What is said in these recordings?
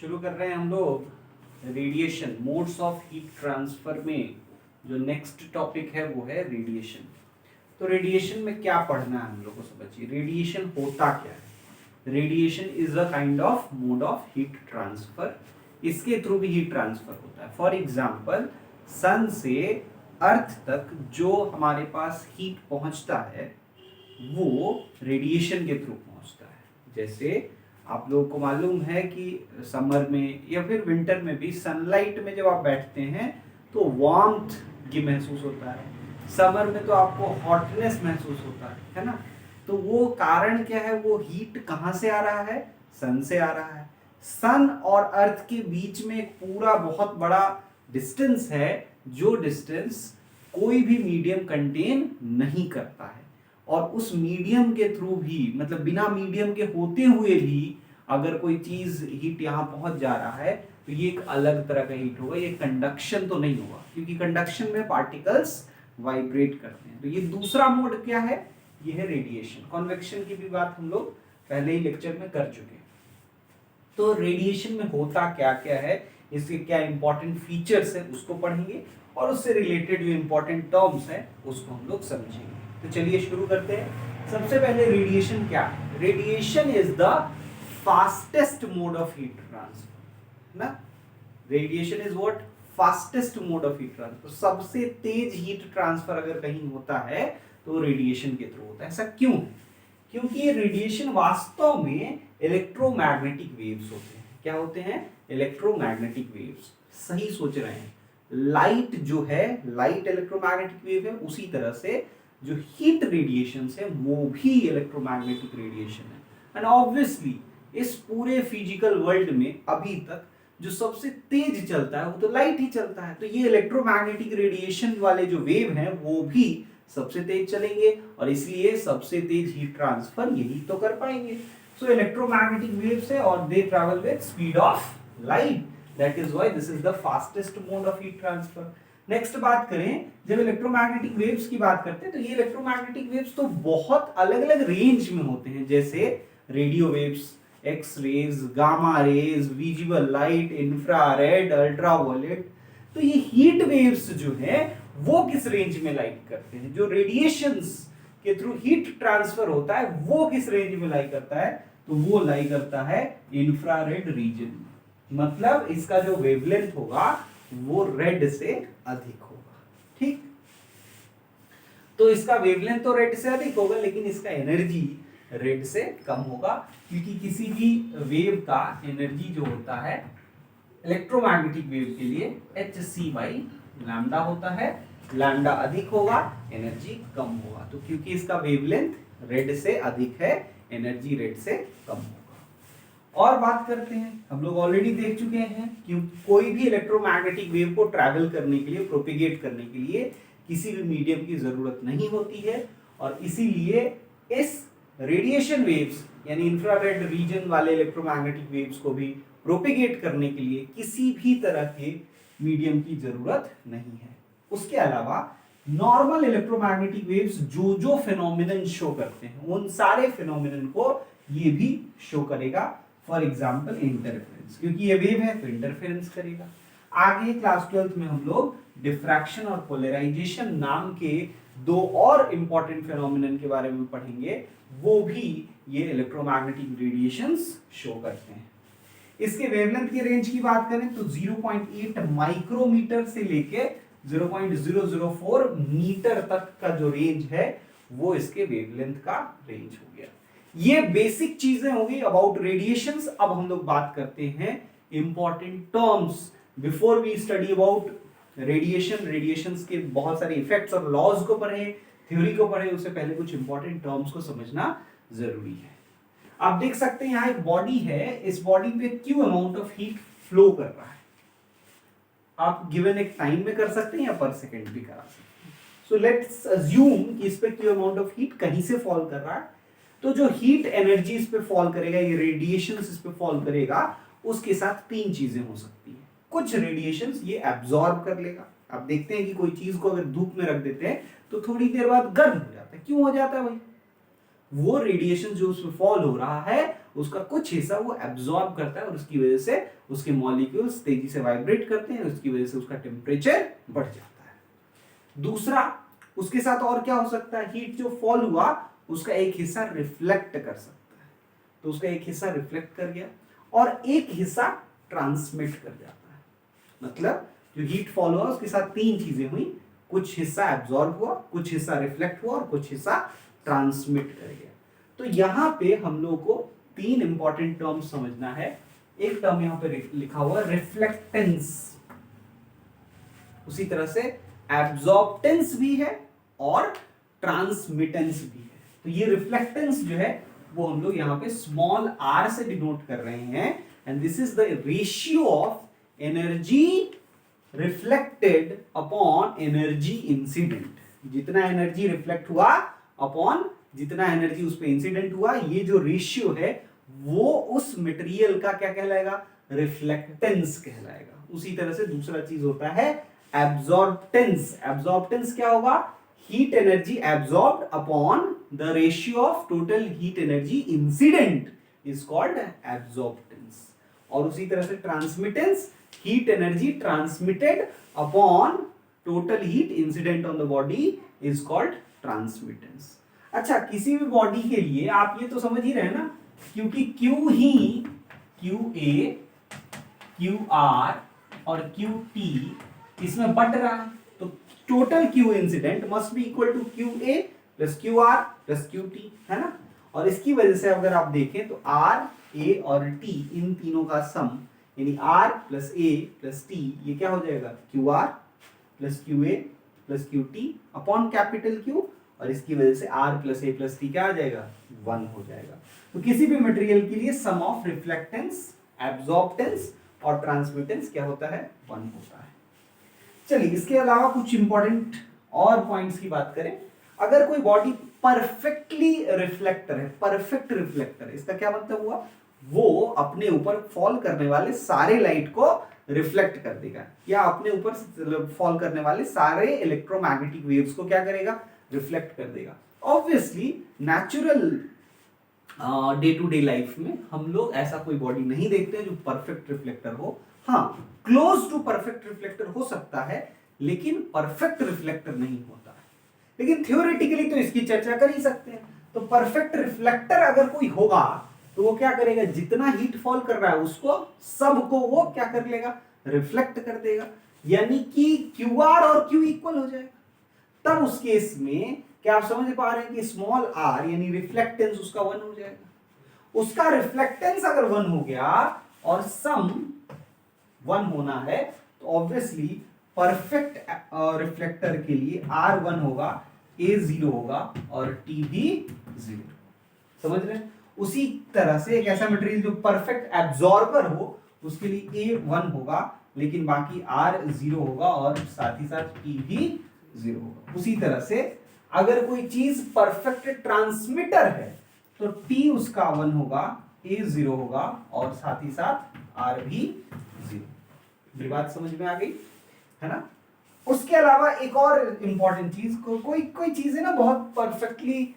शुरू कर रहे हैं हम लोग radiation modes of heat transfer में। जो नेक्स्ट टॉपिक है वो है रेडिएशन। तो रेडिएशन में क्या पढ़ना है हम लोग को समझिए। रेडिएशन होता क्या है। Radiation is a kind of mode of heat transfer. इसके थ्रू भी हीट ट्रांसफर होता है। फॉर एग्जांपल सन से अर्थ तक जो हमारे पास हीट पहुंचता है वो रेडिएशन के थ्रू पहुंचता है। जैसे आप लोगों को मालूम है कि समर में या फिर विंटर में भी सनलाइट में जब आप बैठते हैं तो वार्मथ की महसूस होता है। समर में तो आपको हॉटनेस महसूस होता है ना। तो वो कारण क्या है, वो हीट कहाँ से आ रहा है, सन से आ रहा है। सन और अर्थ के बीच में एक पूरा बहुत बड़ा डिस्टेंस है, जो डिस्टेंस कोई भी मीडियम कंटेन नहीं करता है। और उस मीडियम के थ्रू भी, मतलब बिना मीडियम के होते हुए भी अगर कोई चीज हीट यहाँ पहुंच जा रहा है तो ये एक अलग तरह का हीट होगा। ये कंडक्शन तो नहीं होगा, क्योंकि कंडक्शन में पार्टिकल्स वाइब्रेट करते हैं। तो ये दूसरा मोड क्या है, ये है रेडिएशन। कॉन्वेक्शन की भी बात हम लोग पहले ही लेक्चर में कर चुके हैं। तो रेडिएशन में होता क्या क्या है, इसके क्या इंपॉर्टेंट फीचर्स है उसको पढ़ेंगे, और उससे रिलेटेड जो इंपॉर्टेंट टर्म्स है उसको हम लोग समझेंगे। तो चलिए शुरू करते हैं। सबसे पहले रेडिएशन क्या है। Radiation is the fastest mode of heat transfer ना। Radiation is what, fastest mode of heat transfer. सबसे तेज हीट ट्रांसफर अगर कहीं होता है तो रेडिएशन के थ्रू होता है। ऐसा क्यों है, क्योंकि ये रेडिएशन वास्तव में इलेक्ट्रोमैग्नेटिक वेव्स होते हैं। क्या होते हैं, इलेक्ट्रोमैग्नेटिक वेव्स। सही सोच रहे हैं। लाइट जो है, लाइट इलेक्ट्रोमैग्नेटिक वेव है, उसी तरह से जो हीट रेडिएशन है वो भी इलेक्ट्रोमैग्नेटिक रेडिएशन है। एंड ऑब्वियसली इस पूरे फिजिकल वर्ल्ड में अभी तक जो सबसे तेज चलता है वो तो लाइट ही चलता है। तो ये इलेक्ट्रोमैग्नेटिक रेडिएशन वाले जो वेव हैं वो भी सबसे तेज चलेंगे, और इसलिए सबसे तेज हीट ट्रांसफर यही तो कर पाएंगे। सो इलेक्ट्रोमैग्नेटिक वेव्स है और दे travel with speed of light. That is why this is the fastest mode of heat transfer. Next बात करें, जब इलेक्ट्रोमैग्नेटिक वेव्स की बात करते हैं तो ये इलेक्ट्रोमैग्नेटिक वेव्स तो बहुत अलग अलग रेंज में होते हैं। जैसे radio waves, X rays, gamma rays, visible light, infrared, ultraviolet. तो ये हीट वेव्स जो है वो किस रेंज में लाइक करते हैं। जो रेडिएशंस के थ्रू हीट ट्रांसफर होता है वो किस रेंज में लाई करता है, तो वो लाई करता है इंफ्रारेड रीजन। मतलब इसका जो वेवलेंथ होगा वो रेड से अधिक होगा। ठीक, तो इसका वेवलेंथ तो रेड से अधिक होगा, लेकिन इसका एनर्जी रेड से कम होगा, क्योंकि किसी भी वेव का एनर्जी जो होता है इलेक्ट्रोमैग्नेटिक वेव के लिए hc/लैम्डा होता है। लैम्डा अधिक होगा, एनर्जी कम होगा। तो क्योंकि इसका वेवलेंथ रेड से अधिक है, एनर्जी रेड से कम होगा। और बात करते हैं, हम लोग ऑलरेडी देख चुके हैं कि कोई भी इलेक्ट्रोमैग्नेटिक वेव को ट्रैवल करने के लिए, प्रोपिगेट करने के लिए किसी भी मीडियम की जरूरत नहीं होती है, और इसीलिए इस रेडिएशन वेव्स यानी इंफ्रारेड रीजन वाले इलेक्ट्रोमैग्नेटिक वेव्स को भी प्रोपिगेट करने के लिए किसी भी तरह के मीडियम की जरूरत नहीं है। उसके अलावा नॉर्मल इलेक्ट्रोमैग्नेटिक वेव्स जो जो फिनोमिनन शो करते हैं उन सारे फिनोमिनन को ये भी शो करेगा। फॉर एग्जाम्पल इंटरफेरेंस, क्योंकि ये वेव है तो इंटरफेरेंस करेगा। आगे क्लास 12th में हम लोग डिफ्रैक्शन और पोलराइजेशन नाम के दो और इंपॉर्टेंट फिनोमिनन के बारे में पढ़ेंगे। वो भी ये इलेक्ट्रोमैग्नेटिक रेडिएशंस शो करते हैं। इसके वेवलेंथ की रेंज की बात करें तो 0.8 माइक्रोमीटर से लेके 0.004 मीटर तक का जो रेंज है वो इसके वेवलेंथ का रेंज हो गया। ये बेसिक चीजें होगी अबाउट रेडिएशंस। अब हम लोग बात करते हैं important terms. Before we study about radiation, radiations के बहुत सारे इफेक्ट्स और लॉज को पढ़े, थ्योरी को पढ़े, उससे पहले कुछ इंपॉर्टेंट टर्म्स को समझना जरूरी है। आप देख सकते हैं यहाँ एक बॉडी है, इस बॉडी पे Q amount of heat flow कर रहा है। आप गिवन एक टाइम में कर सकते हैं या पर सेकेंड भी करा सकते हैं। सो लेट्स अज्यूम कि इस पे क्यू अमाउंट ऑफ हीट कहीं से फॉल कर रहा है। तो जो हीट एनर्जी इस पे फॉल करेगा, ये रेडिएशन इस पे फॉल करेगा, उसके साथ तीन चीजें हो सकती है। कुछ रेडिएशंस ये एब्जॉर्ब कर लेगा। आप देखते हैं कि कोई चीज को अगर धूप में रख देते हैं तो थोड़ी देर बाद गर्म हो जाता है। क्यों हो जाता है भाई, वो रेडिएशन जो उसमें फॉल हो रहा है उसका कुछ हिस्सा वो एब्जॉर्ब करता है और उसकी वजह से उसके मॉलिक्यूल्स तेजी से वाइब्रेट करते हैं, उसकी वजह से उसका टेम्परेचर बढ़ जाता है। दूसरा, उसके साथ और क्या हो सकता है, हीट जो फॉल हुआ उसका एक हिस्सा रिफ्लेक्ट कर सकता है, तो उसका एक हिस्सा रिफ्लेक्ट कर गया और एक हिस्सा ट्रांसमिट कर जाता है। मतलब जो हीट फॉल हुआ उसके साथ तीन चीजें हुई, कुछ हिस्सा एब्जॉर्ब हुआ, कुछ हिस्सा रिफ्लेक्ट हुआ और कुछ हिस्सा ट्रांसमिट कर गया। तो यहां पे हम लोग को तीन इंपॉर्टेंट टर्म्स समझना है। एक टर्म यहां पे लिखा हुआ है रिफ्लेक्टेंस, उसी तरह से एब्जॉर्प्टेंस भी है और ट्रांसमिटेंस भी है। तो ये रिफ्लेक्टेंस जो है वो हम लोग यहां पे स्मॉल r से डिनोट कर रहे हैं, and this is the ratio of energy reflected upon energy incident. जितना एनर्जी रिफ्लेक्ट हुआ अपॉन जितना एनर्जी उस पे इंसिडेंट हुआ, ये जो रेशियो है वो उस मटेरियल का क्या कहलाएगा, रिफ्लेक्टेंस कहलाएगा। उसी तरह से दूसरा चीज होता है एब्जॉर्प्टेंस। एब्जॉर्प्टेंस क्या होगा, heat energy absorbed upon the ratio of total heat energy incident is called absorptance. और उसी तरह से transmittance, heat energy transmitted upon total heat incident on the body is called transmittance. अच्छा, किसी भी बॉडी के लिए आप ये तो समझ ही रहे हैं ना, क्योंकि Q ही QA, QR और QT इसमें बट रहा है, तो total Q incident must be equal to QA plus QR plus QT, है ना। और इसकी वजह से अगर आप देखें तो R, A और T इन तीनों का सम यानी R plus A plus T ये क्या हो जाएगा, QR plus QA plus QT upon capital Q, और इसकी वजह से R plus A plus T क्या आ जाएगा, 1 हो जाएगा। तो किसी भी मटेरियल के लिए सम ऑफ रिफ्लेक्टेंस, एब्जॉर्प्टेंस और ट्रांसमिटेंस क्या होता है, 1 होता है। चलिए इसके अलावा कुछ इंपॉर्टेंट और पॉइंट्स की बात करें। अगर कोई बॉडी परफेक्टली रिफ्लेक्टर है, परफेक्ट रिफ्लेक्टर है, इसका क्या मतलब हुआ, वो अपने ऊपर फॉल करने वाले सारे लाइट को रिफ्लेक्ट कर देगा, या अपने ऊपर फॉल करने वाले सारे इलेक्ट्रोमैग्नेटिक वेव्स को क्या करेगा, रिफ्लेक्ट कर देगा। Obviously natural day to day life में हम लोग ऐसा कोई बॉडी नहीं देखते जो परफेक्ट रिफ्लेक्टर हो। हाँ, क्लोज टू परफेक्ट रिफ्लेक्टर हो सकता है, लेकिन परफेक्ट रिफ्लेक्टर नहीं होता है। लेकिन थ्योरेटिकली तो इसकी चर्चा कर ही सकते हैं। तो परफेक्ट रिफ्लेक्टर अगर कोई होगा तो वो क्या करेगा, जितना हीट फॉल कर रहा है उसको सबको वो क्या कर लेगा, रिफ्लेक्ट कर देगा, यानी कि QR और Q इक्वल हो जाएगा। तब उस केस में क्या आप समझ पा रहे हैं कि स्मॉल r यानी रिफ्लेक्टेंस उसका 1 हो जाएगा। उसका रिफ्लेक्टेंस अगर 1 हो गया और सम 1 होना है, तो ऑब्वियसली परफेक्ट रिफ्लेक्टर के लिए R 1 होगा, A 0 होगा और T भी 0। समझ रहे हैं। उसी तरह से एक ऐसा मटेरियल जो परफेक्ट एब्जॉर्बर हो उसके लिए A 1 होगा, लेकिन बाकी R 0 होगा और साथ ही साथ T भी 0 होगा। उसी तरह से अगर कोई चीज परफेक्ट ट्रांसमीटर है तो T उसका 1 होगा, A 0 होगा और साथ ही साथ R भी 0। ये बात समझ में आ गई है ना। उसके अलावा एक और इंपॉर्टेंट चीज, कोई चीजें ना बहुत परफेक्टली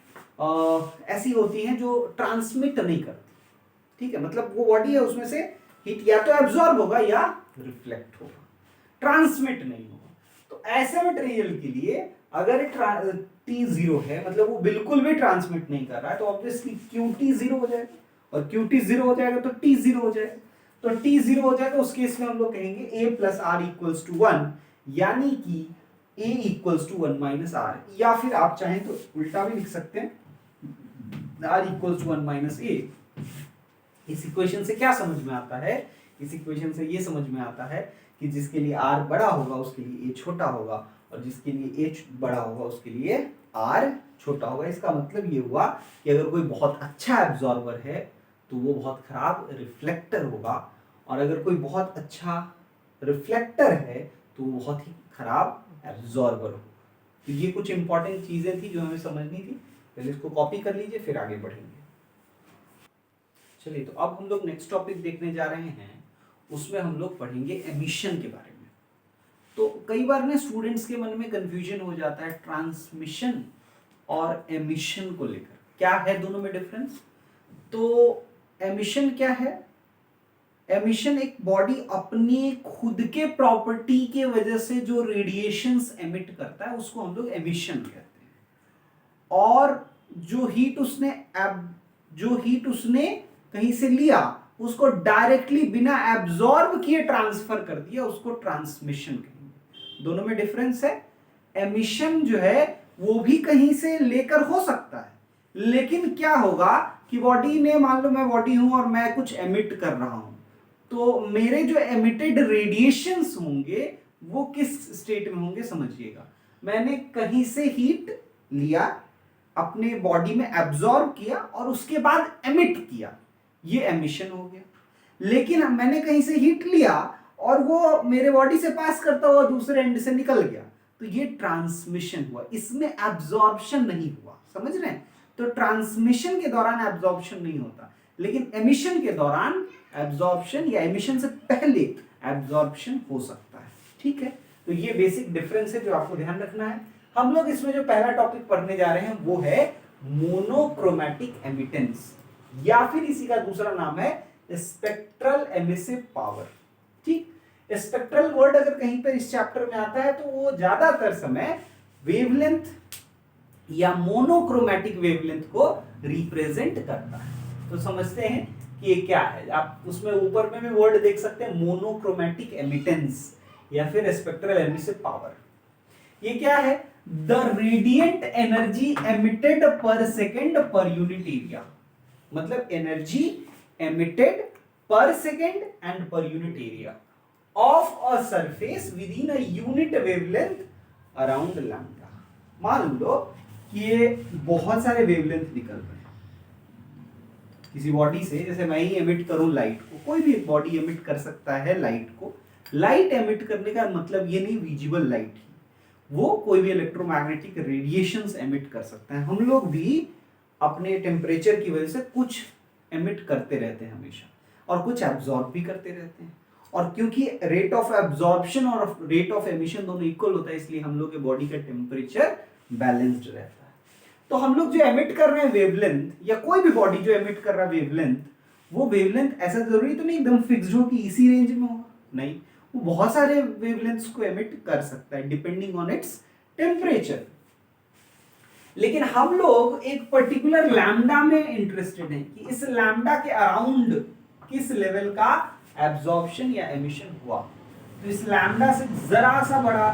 ऐसी होती हैं जो ट्रांसमिट नहीं करती, ठीक है। मतलब वो बॉडी है उसमें से हीट या तो एब्जॉर्ब होगा या रिफ्लेक्ट होगा, ट्रांसमिट नहीं होगा। तो ऐसे मटेरियल के लिए अगर T 0 है, मतलब वो बिल्कुल भी ट्रांसमिट नहीं कर रहा है, तो ऑब्वियसली QT 0 हो जाएगा, और QT 0 हो जाएगा तो T 0 हो जाएगा। तो T 0 हो जाएगा, उस केस में हम लोग कहेंगे A plus R equals to 1, यानी कि A equals to 1 minus R, या फिर आप चाहें तो उल्टा भी लिख सकते हैं, R equals to 1 minus A। इस इक्वेशन से क्या समझ में आता है, इस इक्वेशन से ये समझ में आता है कि जिसके लिए R बड़ा होगा उसके लिए A छोटा होगा, और जिसके लिए A बड़ा होगा उसके लिए R छोटा होगा। इसका मतलब ये हुआ कि अगर कोई बहुत अच्छा एब्जॉर्बर है तो वो बहुत खराब रिफ्लेक्टर होगा, और अगर कोई बहुत अच्छा रिफ्लेक्टर है तो वो बहुत ही खराब एब्जॉर्बर होगा। तो ये कुछ इंपॉर्टेंट चीजें थी जो हमें समझनी थी। पहले इसको कॉपी कर लीजिए, फिर आगे बढ़ेंगे। चलिए, तो अब हम लोग नेक्स्ट टॉपिक देखने जा रहे हैं, उसमें हम लोग पढ़ेंगे एमिशन के बारे में। तो कई बार ना स्टूडेंट्स के मन में कंफ्यूजन हो जाता है ट्रांसमिशन और एमिशन को लेकर, क्या है दोनों में डिफरेंस। तो एमिशन क्या है? एमिशन एक बॉडी अपनी खुद के प्रॉपर्टी के वजह से जो रेडिएशंस एमिट करता है उसको हम लोग एमिशन कहते हैं। और जो हीट उसने कहीं से लिया उसको डायरेक्टली बिना एब्जॉर्ब किए ट्रांसफर कर दिया, उसको ट्रांसमिशन कहेंगे। दोनों में डिफरेंस है। एमिशन जो है वो भी कहीं से लेकर हो सकता है, लेकिन क्या होगा कि बॉडी ने, मान लो मैं बॉडी हूं और मैं कुछ एमिट कर रहा हूं, तो मेरे जो एमिटेड रेडिएशंस होंगे वो किस स्टेट में होंगे समझिएगा। मैंने कहीं से हीट लिया, अपने बॉडी में एब्जॉर्ब किया और उसके बाद एमिट किया, ये एमिशन हो गया। लेकिन मैंने कहीं से हीट लिया और वो मेरे बॉडी से पास करता हुआ दूसरे एंड से निकल गया, तो ये ट्रांसमिशन हुआ, इसमें एब्जॉर्प्शन नहीं हुआ। समझ रहे हैं? तो ट्रांसमिशन के दौरान एब्जॉर्प्शन नहीं होता, लेकिन एमिशन के दौरान एब्जॉर्प्शन या एमिशन से पहले एब्जॉर्प्शन हो सकता है। ठीक है, तो ये बेसिक डिफरेंस है जो आपको ध्यान रखना है। हम लोग इसमें जो पहला टॉपिक पढ़ने जा रहे हैं वो है मोनोक्रोमैटिक एमिटेंस, या फिर इसी का दूसरा नाम है स्पेक्ट्रल एमिसिव पावर। ठीक, स्पेक्ट्रल वर्ड अगर कहीं पर इस चैप्टर में आता है तो वो ज्यादातर समय वेवलेंथ या मोनोक्रोमैटिक वेवलेंथ को रिप्रेजेंट करता है। तो समझते हैं कि ये क्या है। आप उसमें ऊपर में भी वर्ड देख सकते हैं, मोनोक्रोमैटिक एमिटेंस या फिर स्पेक्ट्रल एमिसिव पावर। ये क्या है? द रेडिएंट एनर्जी एमिटेड पर सेकेंड पर यूनिट एरिया, मतलब एनर्जी एमिटेड पर सेकेंड एंड पर unit area of a surface with in a unit wavelength around lambda. मान लो कि ये बहुत सारे वेवलेंथ निकल रहे हैं किसी बॉडी से, जैसे मैं ही एमिट करूं लाइट को, कोई भी बॉडी एमिट कर सकता है लाइट को। लाइट एमिट करने का मतलब ये नहीं विजिबल लाइट ही, वो कोई भी इलेक्ट्रोमैग्नेटिक रेडिएशंस एमिट कर सकता है। हम लोग भी अपने टेम्परेचर की वजह से कुछ एमिट करते रहते हैं हमेशा, और कुछ एब्जॉर्ब भी करते रहते हैं। और क्योंकि रेट ऑफ एब्जॉर्प्शन और रेट ऑफ एमिशन दोनों इक्वल होता है, इसलिए हम लोग के बॉडी का टेम्परेचर बैलेंस्ड रहता है। तो हम लोग जो एमिट कर रहे हैं वेवलेंथ, या कोई भी बॉडी जो एमिट कर रहा है वेवलेंथ, वो वेवलेंथ ऐसा जरूरी तो नहीं एकदम फिक्स्ड हो कि इसी रेंज में होगा, नहीं, वो बहुत सारे वेवलेंथ्स को एमिट कर सकता है डिपेंडिंग ऑन इट्स टेम्परेचर। लेकिन हम लोग एक पर्टिकुलर लैम्डा में इंटरेस्टेड हैं कि इस लैम्डा के अराउंड किस लेवल का एब्जॉर्प्शन या एमिशन हुआ। तो इस लैम्डा से जरा सा बड़ा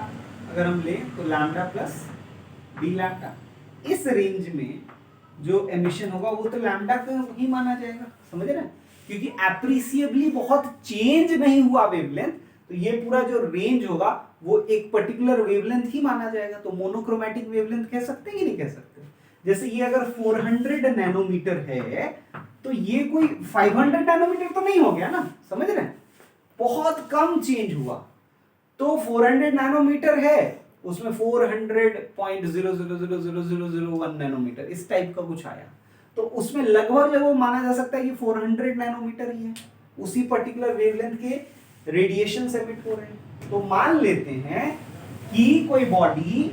अगर हम लें तो लैम्डा प्लस डी लैम्डा, इस रेंज में जो एमिशन होगा वो तो लैम्डा का ही माना जाएगा। समझ रहे हैं? क्योंकि एप्रिसिएबली बहुत चेंज नहीं हुआ वेवलेंथ, तो ये पूरा जो रेंज होगा वो एक पर्टिकुलर वेवलेंथ ही माना जाएगा। तो मोनोक्रोमैटिक वेवलेंथ कह सकते हैं कि नहीं कह सकते? जैसे ये अगर 400 नैनोमीटर है तो ये कोई 500 नैनोमीटर तो नहीं हो गया ना, समझ रहे हैं? बहुत कम चेंज हुआ। तो 400 नैनोमीटर है, उसमें 400.0000001 नैनोमीटर इस टाइप का कुछ आया, तो उसमें लगभग माना जा सकता है कि 400 नैनोमीटर ही है, उसी पर्टिकुलर वेवलेंथ के रेडिएशन एमिट हो रहे हैं। तो मान लेते हैं कि कोई बॉडी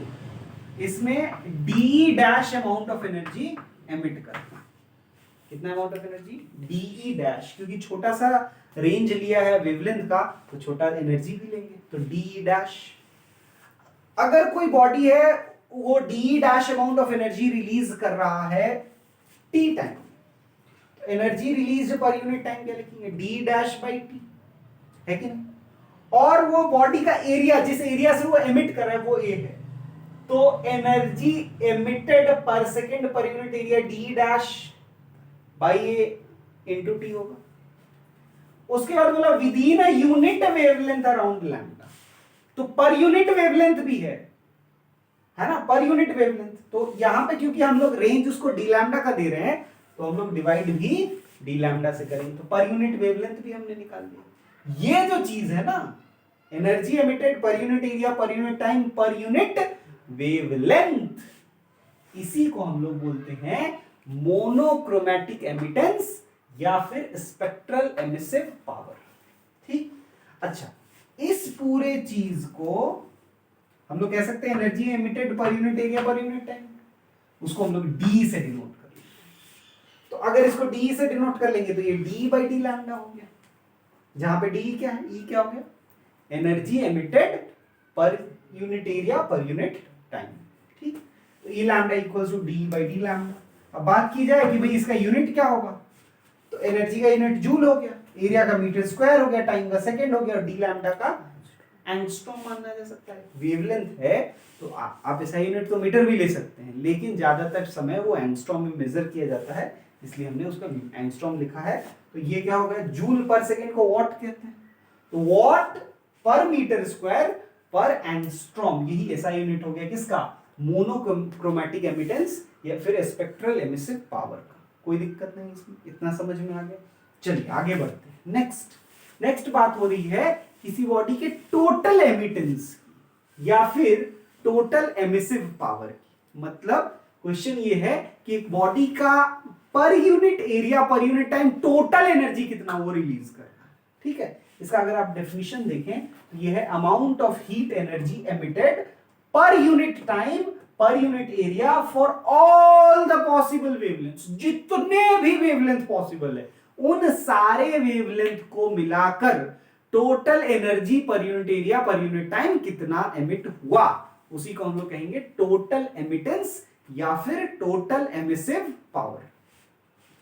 इसमें D dash amount of energy emit करता है। कितना amount of energy? D dash, क्योंकि छोटा सा रेंज लिया है वेवलेंथ का तो छोटा एनर्जी भी लेंगे, तो डी डैश। अगर कोई बॉडी है वो D dash amount of energy release कर रहा है टी टाइम, तो एनर्जी रिलीज पर यूनिट टाइम क्या लिखेंगे? डी डैश बाई टी, है कि नहीं? और वो बॉडी का एरिया, जिस एरिया से वो एमिट कर रहा है वो ए है, तो एनर्जी एमिटेड पर सेकेंड पर unit area D dash by A into T होगा। उसके बाद बोला with in a unit wavelength around lambda, तो पर यूनिट वेवलेंथ भी है ना, पर यूनिट वेवलेंथ। तो यहां पे क्योंकि हम लोग रेंज उसको डी लैम्डा का दे रहे हैं तो हम लोग डिवाइड भी डी लैम्डा से करेंगे, तो पर यूनिट वेवलेंथ भी हमने निकाल दिया। ये जो चीज है ना, energy emitted per unit area per unit time per unit wavelength, इसी को हम लोग बोलते हैं मोनोक्रोमैटिक एमिटेंस या फिर स्पेक्ट्रल एमिसिव पावर। ठीक, अच्छा, इस पूरे चीज को हम लोग कह सकते हैं energy emitted per unit area per unit time, उसको हम लोग डी से डिनोट कर लेते हैं। तो अगर इसको डी से डिनोट कर लेंगे तो ये डी बाई डी लैम्डा हो गया, जहां पे डी क्या है, ई क्या हो गया, energy emitted per unit area per unit time, ठीक। तो E lambda equals to d by d lambda. अब बात की जाए कि भाई इसका यूनिट क्या होगा, तो एनर्जी का यूनिट जूल हो गया, एरिया का मीटर स्क्वायर हो गया, टाइम का सेकंड हो गया, और डी लैम्डा का एंगस्ट्रॉम माना जा सकता है। वेवलेंथ है तो आप ऐसा यूनिट तो मीटर भी ले सकते हैं, लेकिन ज्यादातर समय वो एंगस्ट्रॉम में मेजर किया जाता है, इसलिए हमने उसका एंगस्ट्रॉम लिखा है। तो ये क्या होगा, जूल पर सेकंड को वॉट कहते हैं, तो वॉट पर मीटर स्क्वायर पर एंगस्ट्रॉम, यही ऐसा यूनिट हो गया किसका, मोनोक्रोमैटिक एमिटेंस या फिर स्पेक्ट्रल एमिसिव पावर का। कोई दिक्कत नहीं इसमें, इतना समझ में आ गया। चलिए आगे बढ़ते हैं। नेक्स्ट बात हो रही है किसी बॉडी के टोटल एमिटेंस या फिर टोटल एमिसिव पावर की। मतलब क्वेश्चन ये है कि एक बॉडी का पर unit area per unit time total energy कितना वो रिलीज कर रहा है, ठीक है। इसका अगर आप डेफिनेशन देखें तो ये है amount of heat energy emitted per unit time पर unit area for all the possible wavelengths, जितने भी वेवलेंथ पॉसिबल है उन सारे वेवलेंथ को मिलाकर टोटल एनर्जी पर unit area per unit time कितना एमिट हुआ, उसी को हम लोग कहेंगे टोटल एमिटेंस या फिर टोटल एमिसिव पावर।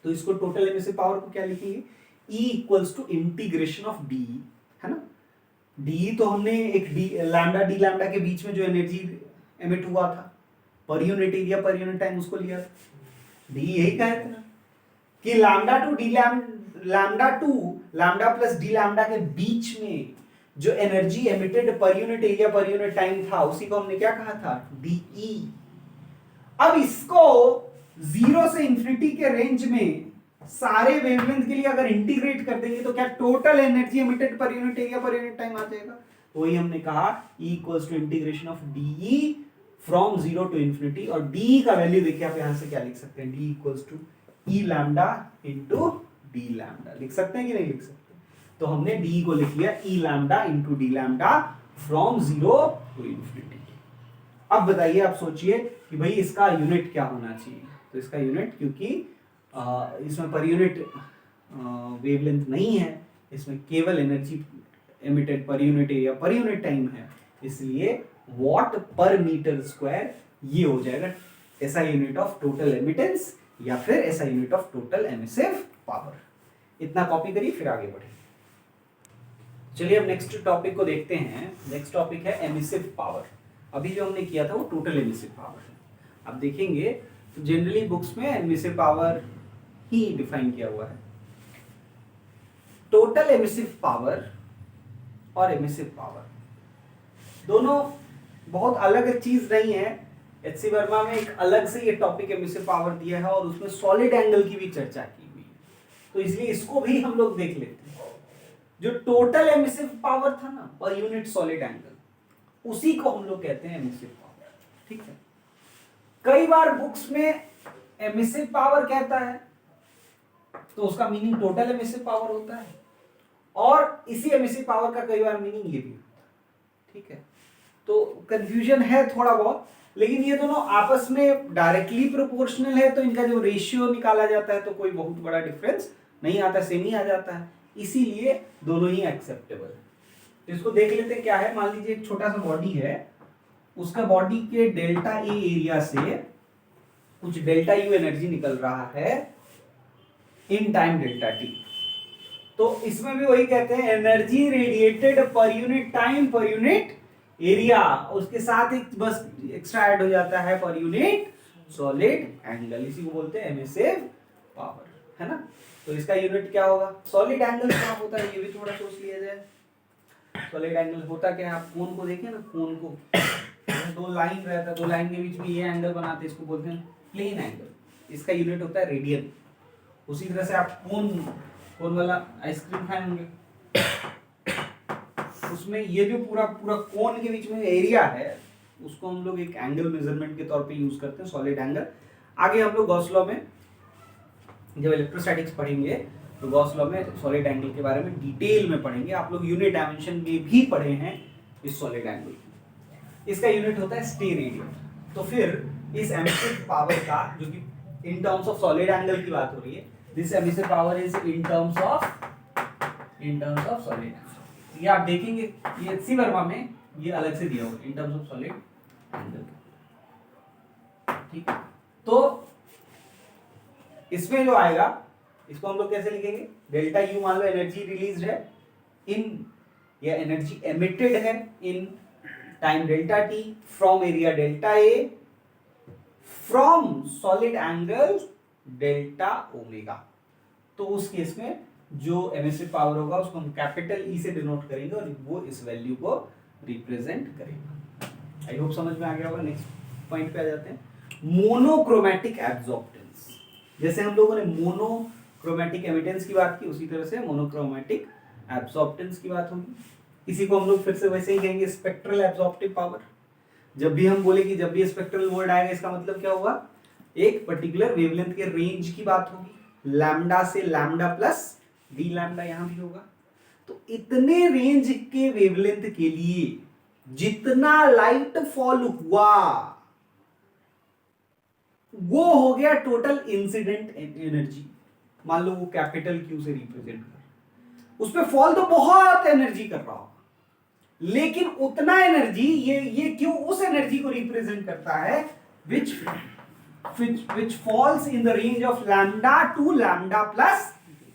तो इसको टोटल एमिसिव पावर को क्या लिखेंगे, E equals to integration of D, है ना। डी तो हमने एक डी लैम्डा के बीच में जो एनर्जी एमिट हुआ था पर unit area per unit time, उसको लिया था। डी यही कहते ना कि लैम्डा प्लस डी लैम्डा के बीच में जो energy emitted per unit area per unit time था, उसी को हमने क्या कहा था, डीई। अब इसको 0 से इंफिनिटी के रेंज में सारे वेवलेंथ के लिए अगर इंटीग्रेट कर देंगे तो क्या total energy emitted per unit area per unit time आ जाएगा। तो वही हमने कहा E equals to integration of d E from 0 to infinity, और डी का वैल्यू देखिए आप यहां से क्या लिख सकते हैं, d equals to E lambda into d lambda, लिख सकते हैं कि नहीं लिख सकते। तो हमने डी को लिख लिया E lambda into d lambda from 0 to infinity. अब बताइए, आप सोचिए कि भाई इसका यूनिट क्या होना चाहिए। तो इसका यूनिट, क्योंकि इसमें पर यूनिट वेवलेंथ नहीं है, इसमें केवल energy emitted per unit area per unit time है, इसलिए वॉट पर मीटर स्क्वायर ये हो जाएगा ऐसा यूनिट ऑफ टोटल एमिटेंस या फिर ऐसा unit of total emissive power. इतना कॉपी करिए फिर आगे बढ़े। चलिए अब नेक्स्ट टॉपिक को देखते हैं। नेक्स्ट टॉपिक है एमिसिव पावर। अभी जो हमने किया था वो टोटल एमिसिव पावर है। अब देखेंगे तो जनरली बुक्स में एमिसिव पावर ही डिफाइन किया हुआ है। टोटल एमिसिव पावर और एमिसिव पावर दोनों बहुत अलग चीज नहीं है। एचसी वर्मा में एक अलग से ये टॉपिक एमिसिव पावर दिया है और उसमें सॉलिड एंगल की भी चर्चा की हुई है, तो इसलिए इसको भी हम लोग देख लेते हैं। जो टोटल एमिसिव पावर था ना पर यूनिट सॉलिड एंगल, उसी को हम लोग कहते हैं एमिसिव पावर, ठीक है। कई बार बुक्स में एमिसिव पावर कहता है तो उसका मीनिंग टोटल एमिसिव पावर होता है, और इसी एमिसिव पावर का कई बार मीनिंग ये भी होता है, ठीक है। तो कंफ्यूजन है थोड़ा बहुत, लेकिन ये दोनों आपस में डायरेक्टली प्रोपोर्शनल है, तो इनका जो रेशियो निकाला जाता है तो कोई बहुत बड़ा डिफरेंस नहीं आता, सेम ही आ जाता है, इसीलिए दोनों ही एक्सेप्टेबल है। तो इसको देख लेते हैं क्या है। मान लीजिए एक छोटा सा बॉडी है, उसका बॉडी के डेल्टा ए एरिया से कुछ डेल्टा यू एनर्जी निकल रहा है इन टाइम डेल्टा टी। तो इसमें भी वही कहते हैं एनर्जी रेडिएटेड पर यूनिट टाइम पर यूनिट एरिया, उसके साथ एक बस एक्स्ट्रा ऐड हो जाता है पर यूनिट सॉलिड एंगल, इसी को बोलते हैं एमिसिव पावर, है ना। तो इसका यूनिट क्या होगा, सॉलिड एंगल क्या होता है ये भी थोड़ा सोच लिया जाए। सॉलिड एंगल होता क्या है, आप कोन को देखें ना, कोन को दो लाइन रहता है, दो लाइन के बीच में ये एंगल बनाते हैं, इसको बोलते हैं प्लेन एंगल, इसका यूनिट होता है रेडियन। उसी तरह से आप कोन वाला आइसक्रीम खाए होंगे, उसमें ये जो पूरा कोन के बीच में एरिया है उसको हम लोग एक एंगल मेजरमेंट के तौर पे यूज करते हैं, सॉलिड एंगल। आगे हम लोग गॉस लॉ में जब इलेक्ट्रोस्टैटिक्स पढ़ेंगे तो गॉस लॉ में सॉलिड एंगल के बारे में डिटेल में पढ़ेंगे। आप लोग यूनिट डायमेंशन में भी पढ़े हैं इस सॉलिड एंगल की। इसका यूनिट होता है स्टे रेडियन। तो फिर इस एमिसिव पावर का, जो कि in terms of solid angle की बात हो रही है, this emissive power is in terms of solid angle. ये आप देखेंगे ये एचसी वर्मा में ये अलग से दिया होगा in terms of solid angle, ठीक है। तो इसमें जो आएगा इसको हम लोग कैसे लिखेंगे, डेल्टा यू मान लो एनर्जी रिलीज्ड है इन या एनर्जी एमिटेड है in time delta T from area delta A from solid angle delta omega. तो उस केस में जो एमिसिव पावर होगा उसको हम कैपिटल ई से डिनोट करेंगे और वो इस वैल्यू को रिप्रेजेंट करेगा। आई होप समझ में आ गया होगा। नेक्स्ट पॉइंट पे आ जाते हैं, मोनोक्रोमैटिक एब्जॉर्प्टेंस। जैसे हम लोगों ने मोनोक्रोमैटिक एमिटेंस की बात की उसी तरह से मोनोक्रोमैटिक एब्जॉर्प्टेंस की बात होगी। इसी को हम लोग फिर से वैसे ही कहेंगे स्पेक्ट्रल एब्जॉर्प्टिव पावर। जब भी हम बोले कि जब भी स्पेक्ट्रल वर्ड आएगा इसका मतलब क्या होगा, एक पर्टिकुलर वेवलेंथ के रेंज की बात होगी। लैम्डा से लैम्डा प्लस डी लैम्डा यहां भी होगा। तो इतने रेंज के वेवलेंथ के लिए जितना लाइट फॉल हुआ वो हो गया टोटल इंसिडेंट एनर्जी। मान लो वो कैपिटल क्यू से रिप्रेजेंट कर, उस पे फॉल तो बहुत एनर्जी कर रहा होगा, लेकिन उतना एनर्जी ये क्यों उस एनर्जी को रिप्रेजेंट करता है which falls in the range of lambda to lambda plus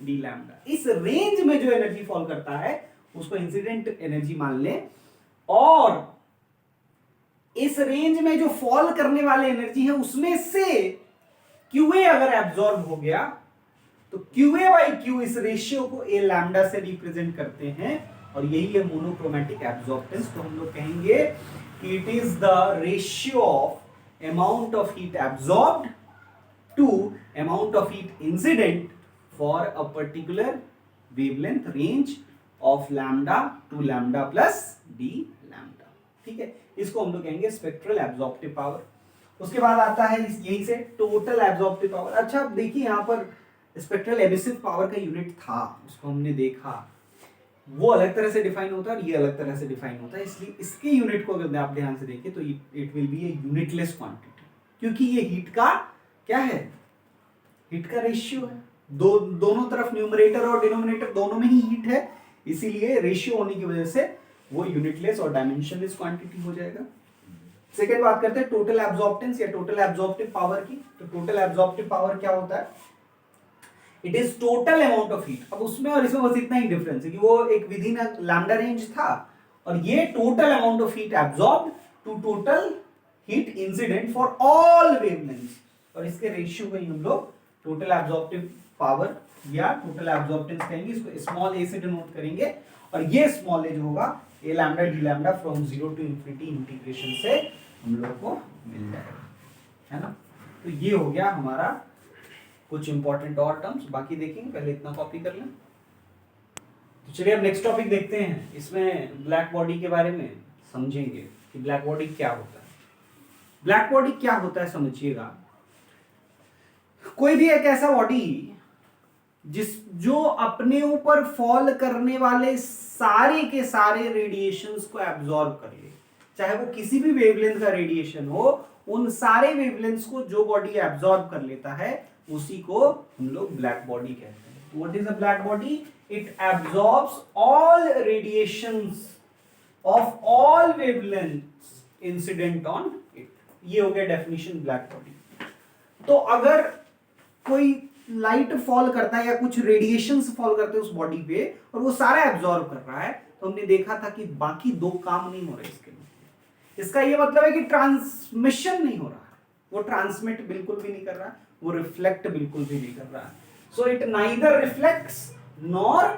d lambda। इस रेंज में जो एनर्जी फॉल करता है उसको इंसिडेंट एनर्जी मान ले, और इस रेंज में जो फॉल करने वाले एनर्जी है उसमें से QA अगर एब्जॉर्ब हो गया तो QA बाई Q इस रेशियो को A लैम्डा से रिप्रेजेंट करते हैं, और यही है मोनोक्रोमैटिक एब्जॉर्प्टेंस। तो हम लोग कहेंगे कि it is the ratio of amount of heat absorbed to amount of heat incident for a particular wavelength range of lambda to lambda plus d lambda। ठीक है, इसको हम लोग कहेंगे स्पेक्ट्रल एब्जॉर्प्टिव पावर। उसके बाद आता है यहीं से टोटल एब्जॉर्प्टिव पावर। अच्छा अब देखिए यहाँ पर स्पेक्ट्रल एमिसिव पावर का यूनिट था, उसको हमने देखा, वो अलग तरह से डिफाइन होता है और ये अलग तरह से डिफाइन होता है, इसलिए इसके यूनिट को अगर आप ध्यान से देखिए तो it will be A unitless quantity, क्योंकि ये हीट का क्या है, हीट का रेशियो है। दोनों तरफ न्यूमरेटर और डिनोमिनेटर दोनों में ही हीट है, इसीलिए रेशियो होने की वजह से वो यूनिटलेस और डायमेंशनलेस क्वांटिटी हो जाएगा। सेकेंड बात करते हैं टोटल एब्जॉर्प्टेंस या टोटल एब्जॉर्प्टिव पावर की। तो टोटल एब्जॉर्प्टिव पावर क्या होता है, it is total amount of heat. अब उसमें और इसमें बस इतना ही डिफरेंस है कि वो एक विद इन लैम्डा रेंज था और ये total amount of heat absorbed to total heat incident for all wavelengths, और इसके रेशियो को ही हम लोग टोटल एब्जॉर्प्टिव पावर या टोटल एब्जॉर्प्टेंस कहेंगे। इसको स्मॉल ए से डिनोट करेंगे, और ये स्मॉल ए जो होगा a lambda d lambda from 0 to infinity integration से हम लोग को मिल जाएगा, है ना। तो ये हो गया हमारा कुछ इंपॉर्टेंट और टर्म्स, बाकी देखेंगे, पहले इतना कॉपी कर लें। तो चलिए अब नेक्स्ट टॉपिक देखते हैं। इसमें ब्लैक बॉडी के बारे में समझेंगे कि ब्लैक बॉडी क्या होता है। ब्लैक बॉडी क्या होता है समझिएगा, कोई भी एक ऐसा बॉडी जो अपने ऊपर फॉल करने वाले सारे के सारे रेडिएशंस को एब्जॉर्ब कर ले, चाहे वो किसी भी वेवलेंथ का रेडिएशन हो, उन सारे वेवलेंथ्स को जो बॉडी एब्जॉर्ब कर लेता है उसी को हम लोग ब्लैक बॉडी कहते हैं। What is a black body, it absorbs all radiations of all wavelengths incident on it. ये हो गया डेफिनेशन ब्लैक बॉडी। तो अगर कोई लाइट फॉल करता है या कुछ रेडिएशंस फॉल करते हैं उस बॉडी पे और वो सारा एब्जॉर्ब कर रहा है, तो हमने देखा था कि बाकी दो काम नहीं हो रहे इसके लिए। इसका ये मतलब है कि ट्रांसमिशन नहीं हो रहा है, वो ट्रांसमिट बिल्कुल भी नहीं कर रहा, वो रिफ्लेक्ट बिल्कुल भी नहीं कर रहा है। So it neither reflects nor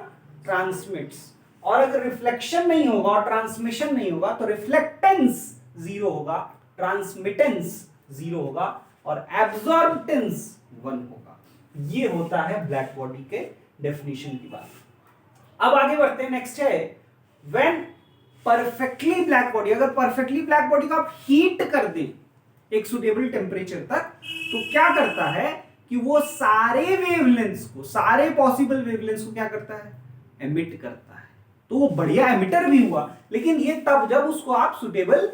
transmits. और अगर रिफ्लेक्शन नहीं होगा और ट्रांसमिशन नहीं होगा तो रिफ्लेक्टेंस जीरो होगा, ट्रांसमिटेंस जीरो होगा और एब्जॉर्बटेंस 1 होगा। ये होता है ब्लैक बॉडी के डेफिनेशन की बात। अब आगे बढ़ते हैं, नेक्स्ट है व्हेन परफेक्टली ब्लैक बॉडी, अगर परफेक्टली ब्लैक बॉडी को आप हीट कर दें एक सुटेबल टेम्परेचर तक, तो क्या करता है कि वो सारे वेवलेंथ्स को, सारे पॉसिबल वेवलेंथ्स को क्या करता है, एमिट करता है। तो वो बढ़िया एमिटर भी हुआ, लेकिन ये तब जब उसको आप सुटेबल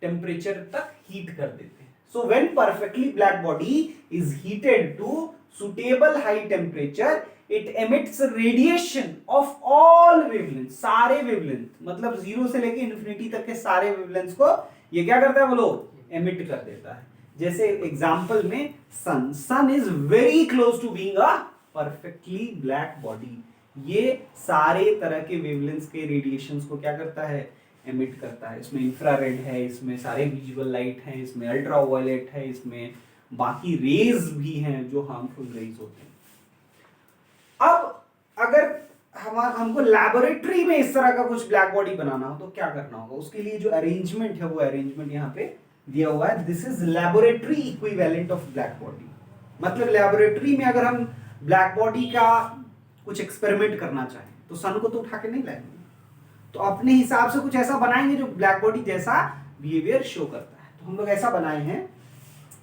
टेम्परेचर तक हीट कर देते हैं। So when perfectly black body is heated to suitable high temperature, it emits radiation of all wavelengths, सारे wavelength मतलब जीरो से लेके इन्फिनिटी तक के सारे wavelengths को ये क्या करता है बोलो, emit कर देता है। जैसे एग्जाम्पल में sun is very close to being a perfectly black body, ये सारे तरह के वेवलेंथ्स के रेडिएशंस को क्या करता है, एमिट करता है। इसमें इंफ्रारेड है, इसमें सारे विजुअल लाइट हैं, इसमें अल्ट्रा वायलेट है, इसमें बाकी रेज भी हैं जो हार्मफुल रेज होते हैं। अब अगर हमको लैबोरेटरी में इस तरह का कुछ ब्लैक बॉडी बनाना हो तो क्या करना होगा, उसके लिए जो अरेंजमेंट है वो अरेंजमेंट यहाँ पे दिया हुआ है। This is laboratory equivalent of black body. मतलब लैबोरेटरी में अगर हम ब्लैक बॉडी का कुछ एक्सपेरिमेंट करना चाहें तो सन को तो उठा के नहीं लाएंगे, तो अपने हिसाब से कुछ ऐसा बनाएंगे जो ब्लैक बॉडी जैसा बिहेवियर शो करता है। तो हम लोग ऐसा बनाए हैं,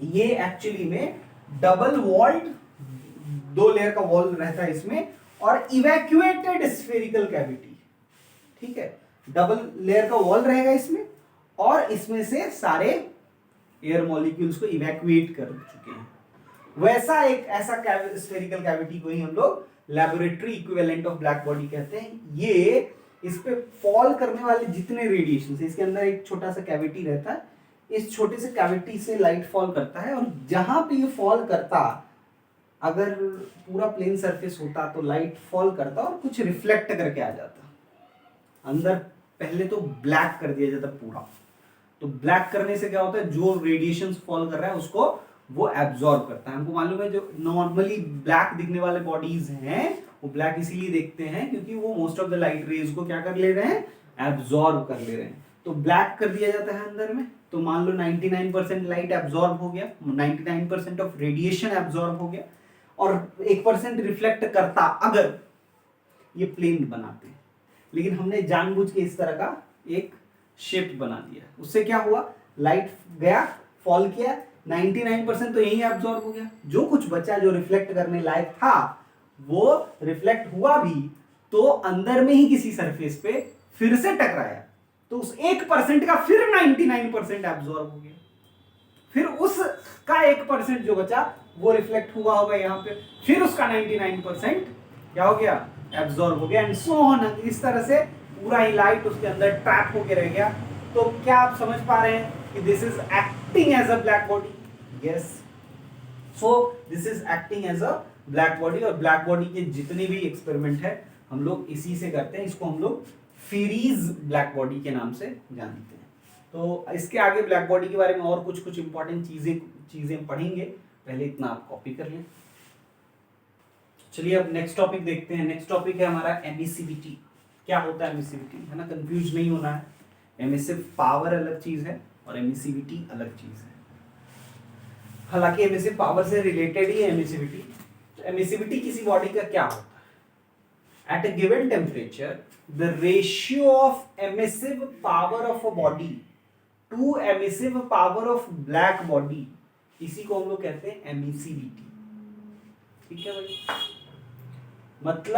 ये एक्चुअली में डबल वॉल्ड, 2 लेयर का वॉल रहता है इसमें, और इवैक्यूएटेड स्फेरिकल कैविटी, ठीक है, डबल लेयर का वॉल रहेगा इसमें, और इसमें से सारे एयर मॉलिक्यूल्स को इवैक्यूएट कर चुके हैं। वैसा एक ऐसा स्फेरिकल कैविटी को ही हम लोग laboratory equivalent of black body कहते हैं। ये इस पे फॉल करने वाले जितने रेडिएशन है, इसके अंदर एक छोटा सा कैविटी रहता है, इस छोटे से कैविटी से लाइट फॉल करता है, और जहां पे ये फॉल करता, अगर पूरा प्लेन सरफेस होता तो लाइट फॉल करता और कुछ रिफ्लेक्ट करके आ जाता अंदर। पहले तो ब्लैक कर दिया जाता पूरा, तो ब्लैक करने से क्या होता है, जो रेडिएशन फॉल कर रहा है उसको वो एब्जॉर्ब करता है। हमको मालूम है जो नॉर्मली ब्लैक दिखने वाले बॉडीज हैं वो ब्लैक इसीलिए देखते हैं क्योंकि वो most of the light rays को क्या कर ले रहे हैं, एब्जॉर्ब कर ले रहे हैं। तो ब्लैक कर दिया जाता है अंदर में, तो मान लो 99% लाइट एब्जॉर्ब हो गया, 99% ऑफ रेडिएशन एब्जॉर्ब हो गया, और 1% रिफ्लेक्ट करता अगर ये प्लेन बनाते। लेकिन हमने जानबूझ के इस तरह का एक शेप बना दिया, उससे क्या हुआ, लाइट गया फॉल किया, 99% तो यही एब्जॉर्ब हो गया, जो कुछ बचा जो रिफ्लेक्ट करने लायक था वो रिफ्लेक्ट हुआ भी तो अंदर में ही किसी सरफेस पे फिर से टकराया, तो उस 1% का फिर 99% एब्जॉर्ब हो गया, फिर उसका 1% जो बचा वो रिफ्लेक्ट हुआ होगा यहाँ पे, फिर उसका 99% क्या हो गया, एब्जॉर्ब हो गया, एंड सो ऑन। इस तरह से पूरा ही लाइट उसके अंदर ट्रैप होके रह गया। तो क्या आप समझ पा रहे हैं कि this is acting as a black body? Yes, so this is acting as a black body, और ब्लैक बॉडी के जितने भी एक्सपेरिमेंट है हम लोग इसी से करते हैं। इसको हम लोग फ्रीज ब्लैक बॉडी के नाम से जानते हैं। तो इसके आगे ब्लैक बॉडी के बारे में और कुछ इंपॉर्टेंट चीजें पढ़ेंगे, पहले इतना आप कॉपी कर लें। चलिए अब नेक्स्ट टॉपिक देखते हैं। नेक्स्ट टॉपिक है हमारा एमिसिविटी। क्या होता है एमिसिविटी, है ना, कंफ्यूज नहीं होना है। एमिसिव पावर अलग चीज है और एमिसिविटी अलग चीज है। हालांकि एमिसिव पावर से रिलेटेड ही है एमिसिविटी। तो एमिसिविटी किसी बॉडी का क्या होता है, at a given temperature the ratio of emissive power of a body to emissive power of black body, इसी को हम लोग कहते हैं एमिसिविटी। ठीक है भाई, मतलब